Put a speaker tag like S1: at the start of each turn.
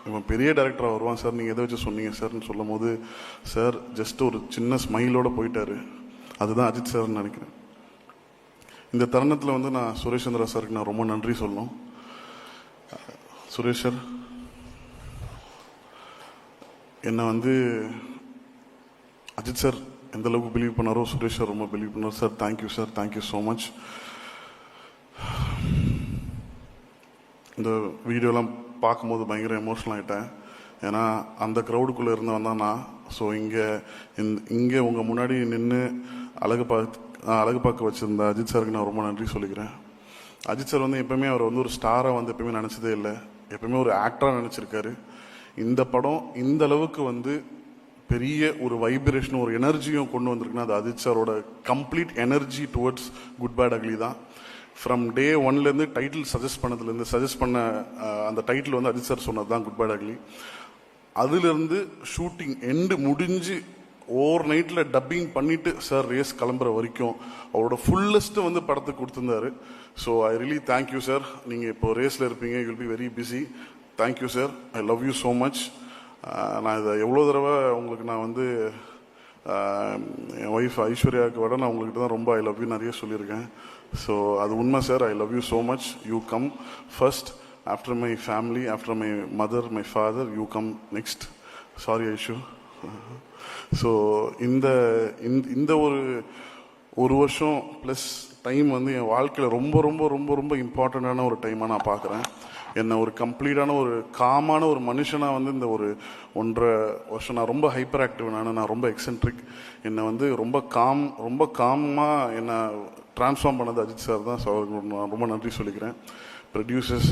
S1: இவன் பெரிய டேரக்டராக வருவான் சார், நீங்கள் எதை வச்சு சொன்னீங்க சார்னு சொல்லும் போது சார் ஜஸ்ட் ஒரு சின்ன ஸ்மைலோடு போயிட்டார். அதுதான் அஜித் சார்னு நினைக்கிறேன். இந்த தருணத்தில் வந்து நான் சுரேஷ் சந்திரா சாருக்கு நான் ரொம்ப நன்றி சொல்லணும். சுரேஷ் சார் என்னை வந்து அஜித் சார் எந்த அளவுக்கு பிலீவ் பண்ணாரோ சுரேஷ் சார் ரொம்ப பிலீவ் பண்ணார். Sir thank you sir, thank you so much. இந்த வீடியோலாம் பார்க்கும்போது பயங்கர எமோஷனல் ஆகிட்டேன். ஏன்னா அந்த க்ரௌடுக்குள்ளே இருந்தவன் தான் நான். ஸோ இங்கே உங்கள் முன்னாடி நின்று அழகு பார்க்க வச்சுருந்த அஜித் சாருக்கு நான் ரொம்ப நன்றி சொல்லிக்கிறேன். அஜித் சார் வந்து எப்போயுமே அவர் வந்து ஒரு ஸ்டாராக வந்து எப்போயுமே நினச்சதே இல்லை, எப்போயுமே ஒரு ஆக்டராக நினச்சிருக்காரு. இந்த படம் இந்த அளவுக்கு வந்து பெரிய ஒரு வைப்ரேஷனும் ஒரு எனர்ஜியும் கொண்டு வந்திருக்குன்னா அது அஜித் சாரோட complete energy towards good bad ugly தான். ஃப்ரம் டே ஒன்லேருந்து டைட்டில் சஜஸ்ட் பண்ண அந்த டைட்டில் வந்து அஜித் சார் சொன்னது தான் குட் பேட் அக்லி. அதுலேருந்து ஷூட்டிங் எண்டு முடிஞ்சு ஓவர் நைட்டில் டப்பிங் பண்ணிவிட்டு சார் ரேஸ் கிளம்புற வரைக்கும் அவரோட ஃபுல்லஸ்ட்டு வந்து படத்துக்கு கொடுத்துருந்தாரு. So I really thank you sir. நீங்கள் இப்போ ரேஸில் இருப்பீங்க, you will be very busy. Thank you sir, I love you so much. நான் இதை எவ்வளோ தடவை உங்களுக்கு நான் வந்து என் ஒய்ஃப் ஐஸ்வர்யாவுக்கு விட நான் உங்கள்கிட்ட தான் ரொம்ப ஐ லவ் யூ நிறைய சொல்லியிருக்கேன். ஸோ அது உண்மை sir. I love you so much. You come first, after my family, after my mother, my father, you come next. Sorry Aishu. So இந்த ஒரு வருஷம் ப்ளஸ் டைம் வந்து என் வாழ்க்கையில் ரொம்ப ரொம்ப ரொம்ப ரொம்ப இம்பார்ட்டண்ட்டான ஒரு டைமாக நான் பார்க்குறேன். என்னை ஒரு கம்ப்ளீட்டான ஒரு காமான ஒரு மனுஷனாக வந்து இந்த ஒரு 1.5 வருஷம் நான் ரொம்ப ஹைப்பர் ஆக்டிவ், நான் ரொம்ப எக்ஸென்ட்ரிக். என்னை வந்து ரொம்ப காமாக என்னை ட்ரான்ஸ்ஃபார்ம் பண்ணது அஜித் சார் தான். ஸோ அவருக்கு நான் ரொம்ப நன்றி சொல்லிக்கிறேன். ப்ரொடியூசர்ஸ்